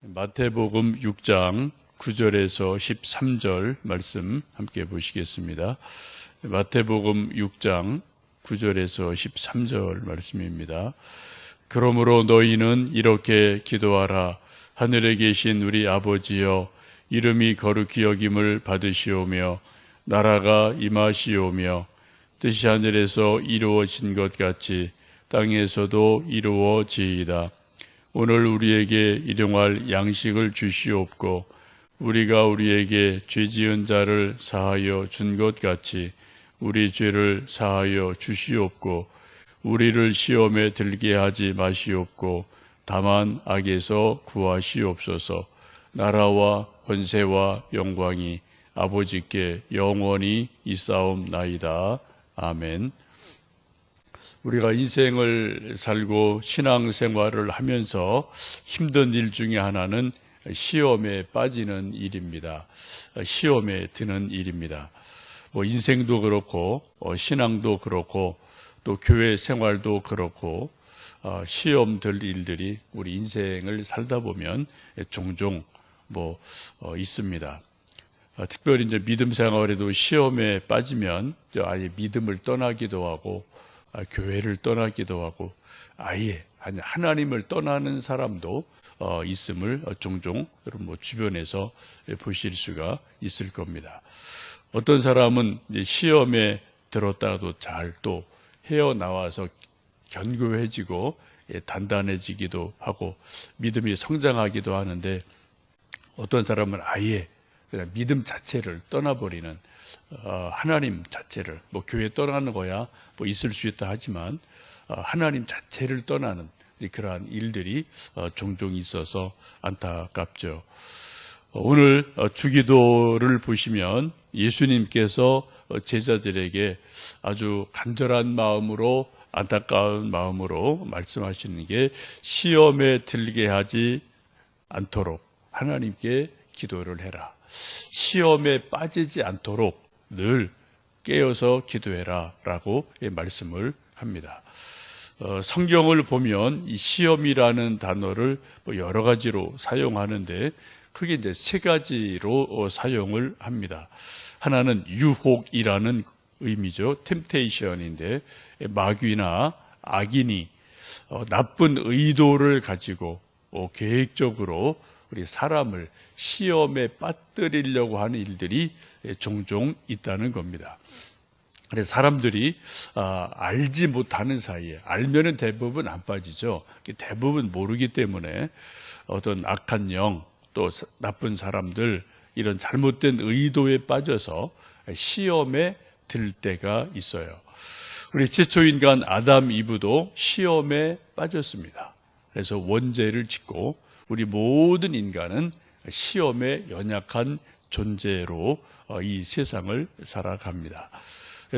마태복음 6장 9절에서 13절 말씀 함께 보시겠습니다. 마태복음 6장 9절에서 13절 말씀입니다. 그러므로 너희는 이렇게 기도하라. 하늘에 계신 우리 아버지여, 이름이 거룩히 여김을 받으시오며 나라가 임하시오며 뜻이 하늘에서 이루어진 것 같이 땅에서도 이루어지이다. 오늘 우리에게 일용할 양식을 주시옵고 우리가 우리에게 죄 지은 자를 사하여 준 것 같이 우리 죄를 사하여 주시옵고 우리를 시험에 들게 하지 마시옵고 다만 악에서 구하시옵소서. 나라와 권세와 영광이 아버지께 영원히 있사옵나이다. 아멘. 우리가 인생을 살고 신앙생활을 하면서 힘든 일 중에 하나는 시험에 빠지는 일입니다. 시험에 드는 일입니다. 인생도 그렇고 신앙도 그렇고 또 교회 생활도 그렇고 시험 들 일들이 우리 인생을 살다 보면 종종 있습니다. 특별히 이제 믿음 생활에도 시험에 빠지면 아예 믿음을 떠나기도 하고 교회를 떠나기도 하고 아예 하나님을 떠나는 사람도 있음을 종종 여러분 주변에서 보실 수가 있을 겁니다. 어떤 사람은 이제 시험에 들었다가도 잘 또 헤어나와서 견고해지고 단단해지기도 하고 믿음이 성장하기도 하는데, 어떤 사람은 아예 그냥 믿음 자체를 떠나버리는, 하나님 자체를 교회 떠나는 거야 있을 수 있다 하지만 하나님 자체를 떠나는 그러한 일들이 종종 있어서 안타깝죠. 오늘 주기도를 보시면 예수님께서 제자들에게 아주 간절한 마음으로, 안타까운 마음으로 말씀하시는 게 시험에 들게 하지 않도록 하나님께 기도를 해라. 시험에 빠지지 않도록 늘 깨어서 기도해라 라고 말씀을 합니다. 성경을 보면 이 시험이라는 단어를 여러 가지로 사용하는데 크게 이제 세 가지로 사용을 합니다. 하나는 유혹이라는 의미죠. temptation인데, 마귀나 악인이 나쁜 의도를 가지고 계획적으로 우리 사람을 시험에 빠뜨리려고 하는 일들이 종종 있다는 겁니다. 그래서 사람들이 알지 못하는 사이에, 알면은 대부분 안 빠지죠. 대부분 모르기 때문에 어떤 악한 영, 또 나쁜 사람들, 이런 잘못된 의도에 빠져서 시험에 들 때가 있어요. 우리 최초 인간 아담 이브도 시험에 빠졌습니다. 그래서 원죄를 짓고 우리 모든 인간은 시험에 연약한 존재로 이 세상을 살아갑니다.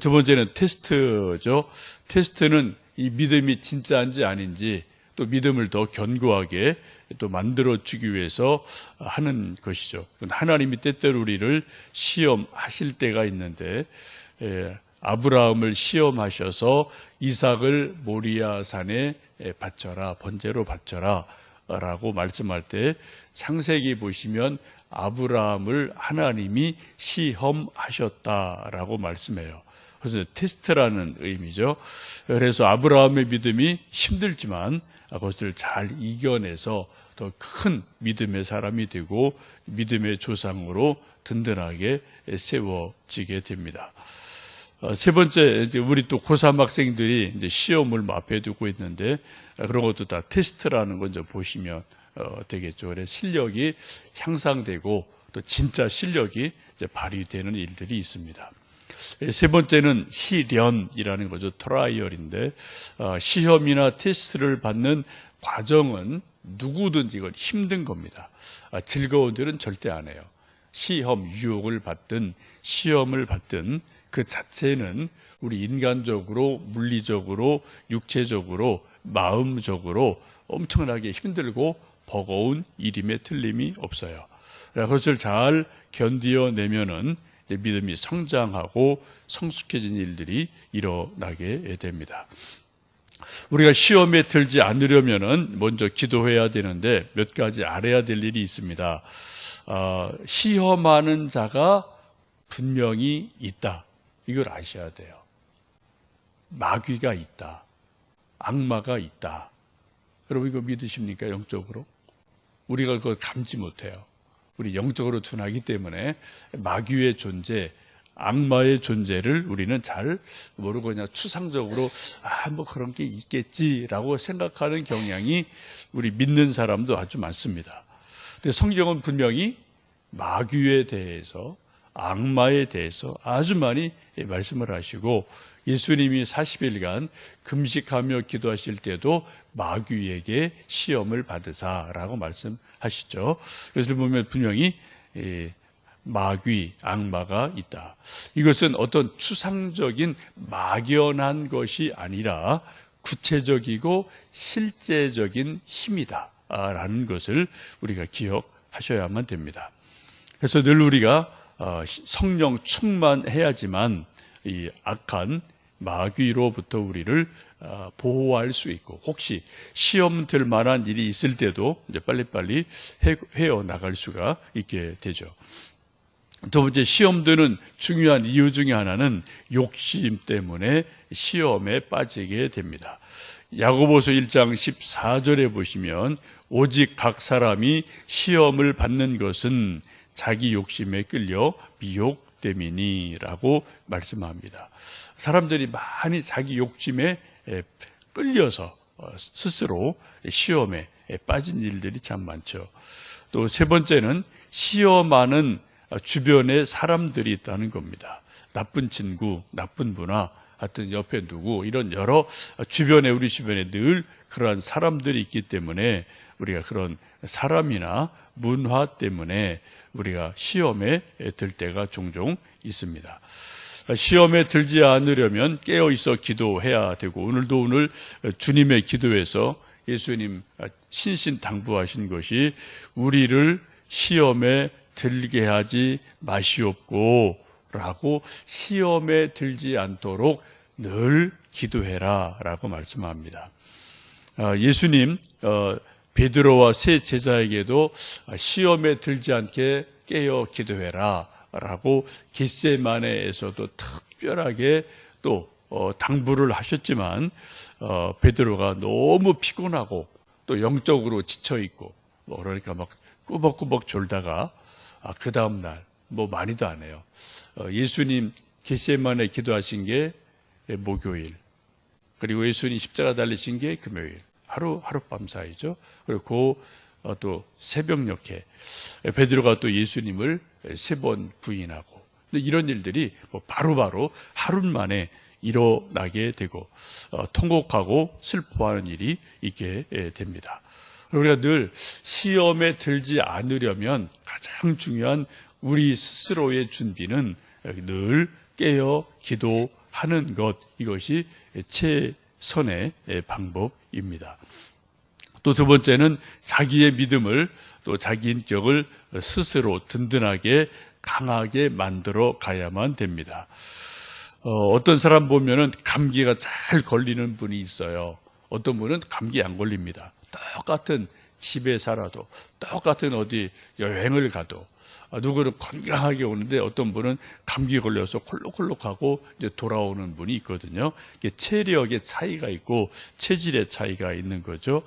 두 번째는 테스트죠. 테스트는 이 믿음이 진짜인지 아닌지, 또 믿음을 더 견고하게 또 만들어주기 위해서 하는 것이죠. 하나님이 때때로 우리를 시험하실 때가 있는데, 아브라함을 시험하셔서 이삭을 모리아 산에 바쳐라, 번제로 바쳐라 라고 말씀할 때 창세기 보시면 아브라함을 하나님이 시험하셨다라고 말씀해요. 그래서 테스트라는 의미죠. 그래서 아브라함의 믿음이 힘들지만 그것을 잘 이겨내서 더 큰 믿음의 사람이 되고 믿음의 조상으로 든든하게 세워지게 됩니다. 세 번째, 우리 또 고3 학생들이 이제 시험을 앞에 두고 있는데, 그런 것도 다 테스트라는 걸 좀 보시면 되겠죠. 그래서 실력이 향상되고 또 진짜 실력이 이제 발휘되는 일들이 있습니다. 세 번째는 시련이라는 거죠. 트라이얼인데, 시험이나 테스트를 받는 과정은 누구든지 이건 힘든 겁니다. 즐거운 일은 절대 안 해요. 시험, 유혹을 받든 시험을 받든 그 자체는 우리 인간적으로, 물리적으로, 육체적으로, 마음적으로 엄청나게 힘들고 버거운 일임에 틀림이 없어요. 그것을 잘 견디어내면은 믿음이 성장하고 성숙해진 일들이 일어나게 됩니다. 우리가 시험에 들지 않으려면은 먼저 기도해야 되는데 몇 가지 알아야 될 일이 있습니다. 시험하는 자가 분명히 있다. 이걸 아셔야 돼요. 마귀가 있다. 악마가 있다. 여러분 이거 믿으십니까? 영적으로? 우리가 그걸 감지 못해요. 우리 영적으로 둔하기 때문에 마귀의 존재, 악마의 존재를 우리는 잘 모르고 그냥 추상적으로 뭐 그런 게 있겠지라고 생각하는 경향이 우리 믿는 사람도 아주 많습니다. 근데 성경은 분명히 마귀에 대해서, 악마에 대해서 아주 많이 말씀을 하시고, 예수님이 40일간 금식하며 기도하실 때도 마귀에게 시험을 받으사라고 말씀하시죠. 그래서 보면 분명히 마귀, 악마가 있다. 이것은 어떤 추상적인 막연한 것이 아니라 구체적이고 실제적인 힘이다 라는 것을 우리가 기억하셔야만 됩니다. 그래서 늘 우리가 성령 충만해야지만 이 악한 마귀로부터 우리를 보호할 수 있고, 혹시 시험 들 만한 일이 있을 때도 이제 빨리빨리 헤어 나갈 수가 있게 되죠. 두 번째, 시험 드는 중요한 이유 중에 하나는 욕심 때문에 시험에 빠지게 됩니다. 야고보서 1장 14절에 보시면 오직 각 사람이 시험을 받는 것은 자기 욕심에 끌려 미혹됨이니라고 말씀합니다. 사람들이 많이 자기 욕심에 끌려서 스스로 시험에 빠진 일들이 참 많죠. 또 세 번째는 시험하는 주변에 사람들이 있다는 겁니다. 나쁜 친구, 나쁜 문화, 하여튼 옆에 누구, 이런 여러 우리 주변에 늘 그러한 사람들이 있기 때문에 우리가 그런 사람이나 문화 때문에 우리가 시험에 들 때가 종종 있습니다. 시험에 들지 않으려면 깨어 있어 기도해야 되고, 오늘 주님의 기도에서 예수님 신신당부하신 것이 우리를 시험에 들게 하지 마시옵고 라고, 시험에 들지 않도록 늘 기도해라 라고 말씀합니다. 예수님 베드로와 세 제자에게도 시험에 들지 않게 깨어 기도해라 라고 겟세마네에서도 특별하게 또 당부를 하셨지만, 베드로가 너무 피곤하고 또 영적으로 지쳐있고 그러니까 막 꾸벅꾸벅 졸다가 그 다음날 많이도 안 해요. 예수님 겟세마네 기도하신 게 목요일, 그리고 예수님 십자가 달리신 게 금요일, 하룻밤 사이죠. 그리고 또 새벽녘에 베드로가 또 예수님을 3번 부인하고, 이런 일들이 바로바로 하루 만에 일어나게 되고 통곡하고 슬퍼하는 일이 있게 됩니다. 우리가 늘 시험에 들지 않으려면 가장 중요한 우리 스스로의 준비는 늘 깨어 기도하는 것, 이것이 최선의 방법입니다. 또 두 번째는 자기의 믿음을, 또 자기 인격을 스스로 든든하게 강하게 만들어 가야만 됩니다. 어떤 사람 보면은 감기가 잘 걸리는 분이 있어요. 어떤 분은 감기 안 걸립니다. 똑같은 집에 살아도, 똑같은 어디 여행을 가도, 누구는 건강하게 오는데 어떤 분은 감기 걸려서 콜록콜록하고 이제 돌아오는 분이 있거든요. 이게 체력의 차이가 있고 체질의 차이가 있는 거죠.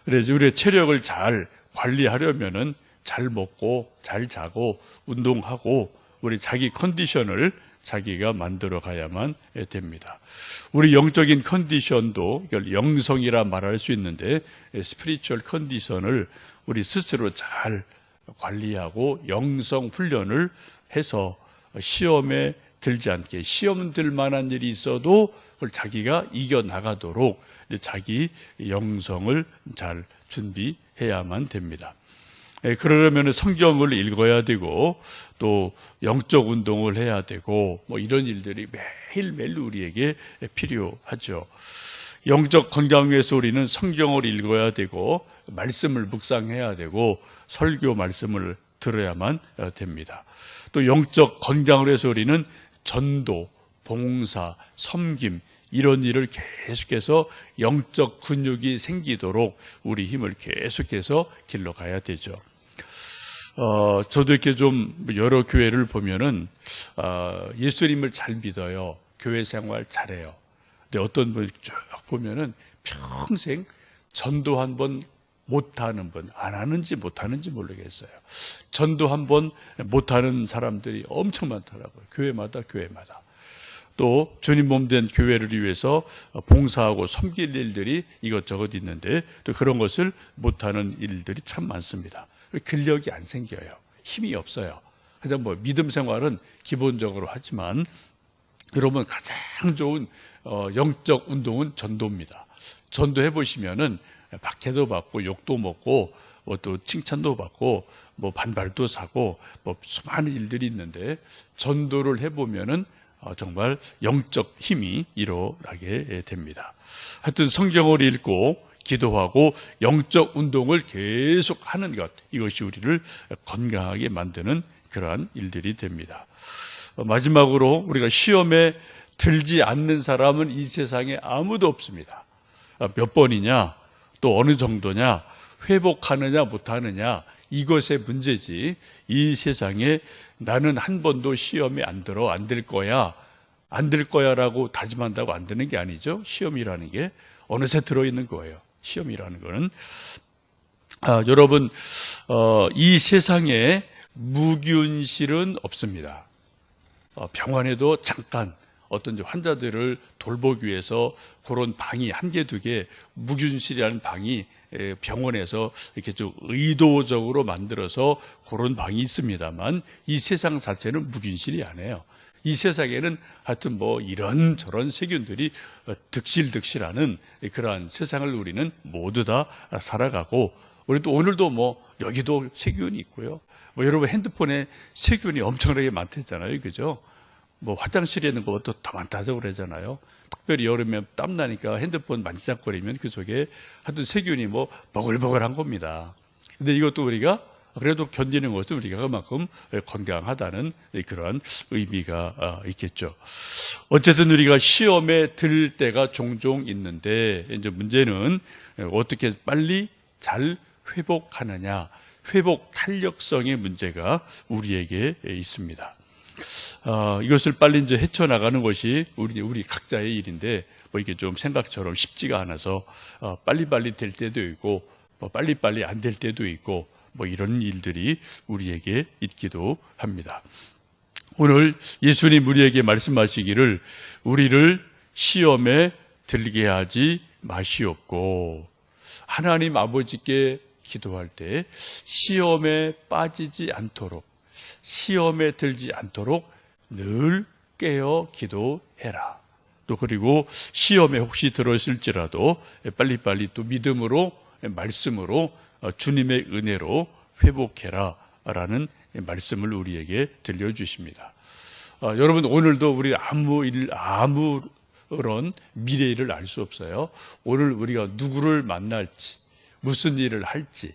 그래서 우리의 체력을 잘 관리하려면은 잘 먹고 잘 자고 운동하고 우리 자기 컨디션을 자기가 만들어 가야만 됩니다. 우리 영적인 컨디션도 이걸 영성이라 말할 수 있는데, 스피리추얼 컨디션을 우리 스스로 잘 관리하고 영성 훈련을 해서 시험에 들지 않게, 시험 들 만한 일이 있어도 그걸 자기가 이겨나가도록 자기 영성을 잘 준비해야만 됩니다. 그러려면 성경을 읽어야 되고 또 영적 운동을 해야 되고 이런 일들이 매일매일 우리에게 필요하죠. 영적 건강을 위해서 우리는 성경을 읽어야 되고 말씀을 묵상해야 되고 설교 말씀을 들어야만 됩니다. 또 영적 건강을 위해서 우리는 전도, 봉사, 섬김, 이런 일을 계속해서 영적 근육이 생기도록 우리 힘을 계속해서 길러가야 되죠. 저도 이렇게 좀 여러 교회를 보면은, 예수님을 잘 믿어요. 교회 생활 잘해요. 근데 어떤 분이 쭉 보면은 평생 전도 한 번 못하는 분, 안 하는지 못하는지 모르겠어요. 전도 한 번 못하는 사람들이 엄청 많더라고요. 교회마다. 또 주님 몸된 교회를 위해서 봉사하고 섬길 일들이 이것저것 있는데 또 그런 것을 못하는 일들이 참 많습니다. 근력이 안 생겨요. 힘이 없어요. 그냥 뭐 믿음 생활은 기본적으로 하지만 여러분 가장 좋은 영적 운동은 전도입니다. 전도해 보시면은 박해도 받고 욕도 먹고 또 칭찬도 받고 뭐 반발도 사고 뭐 수많은 일들이 있는데 전도를 해 보면은 정말 영적 힘이 일어나게 됩니다. 하여튼 성경을 읽고 기도하고 영적 운동을 계속 하는 것, 이것이 우리를 건강하게 만드는 그러한 일들이 됩니다. 마지막으로 우리가 시험에 들지 않는 사람은 이 세상에 아무도 없습니다. 몇 번이냐, 또 어느 정도냐, 회복하느냐 못하느냐, 이것의 문제지, 이 세상에 나는 한 번도 시험에 안 들어, 안 들 거야 라고 다짐한다고 안 되는 게 아니죠. 시험이라는 게 어느새 들어있는 거예요. 시험이라는 거는. 여러분, 이 세상에 무균실은 없습니다. 병원에도 잠깐 어떤 환자들을 돌보기 위해서 그런 방이 한 개, 두 개, 무균실이라는 방이 병원에서 이렇게 좀 의도적으로 만들어서 그런 방이 있습니다만 이 세상 자체는 무균실이 아니에요. 이 세상에는 하여튼 뭐 이런저런 세균들이 득실득실하는 그러한 세상을 우리는 모두 다 살아가고, 우리도 오늘도 뭐 여기도 세균이 있고요. 뭐 여러분 핸드폰에 세균이 엄청나게 많댔잖아요. 그죠? 뭐 화장실에 있는 것도 더 많다고 그러잖아요. 특별히 여름에 땀나니까 핸드폰 만지작거리면 그 속에 하여튼 세균이 뭐 버글버글한 겁니다. 근데 이것도 우리가 그래도 견디는 것은 우리가 그만큼 건강하다는 그러한 의미가 있겠죠. 어쨌든 우리가 시험에 들 때가 종종 있는데 이제 문제는 어떻게 빨리 잘 회복하느냐, 회복 탄력성의 문제가 우리에게 있습니다. 이것을 빨리 이제 헤쳐나가는 것이 우리 각자의 일인데, 뭐 이게 좀 생각처럼 쉽지가 않아서, 빨리빨리 될 때도 있고, 뭐 빨리빨리 안 될 때도 있고, 뭐 이런 일들이 우리에게 있기도 합니다. 오늘 예수님 우리에게 말씀하시기를 우리를 시험에 들게 하지 마시옵고, 하나님 아버지께 기도할 때 시험에 빠지지 않도록, 시험에 들지 않도록 늘 깨어 기도해라. 또 그리고 시험에 혹시 들었을지라도 빨리빨리 또 믿음으로, 말씀으로, 주님의 은혜로 회복해라 라는 말씀을 우리에게 들려주십니다. 여러분, 오늘도 우리 아무런 미래일을 알 수 없어요. 오늘 우리가 누구를 만날지, 무슨 일을 할지,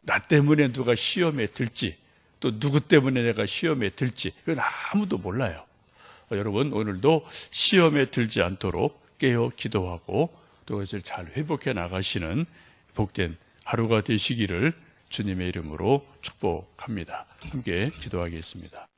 나 때문에 누가 시험에 들지, 또 누구 때문에 내가 시험에 들지, 그건 아무도 몰라요. 여러분, 오늘도 시험에 들지 않도록 깨어 기도하고 또 그것을 잘 회복해 나가시는 복된 하루가 되시기를 주님의 이름으로 축복합니다. 함께 기도하겠습니다.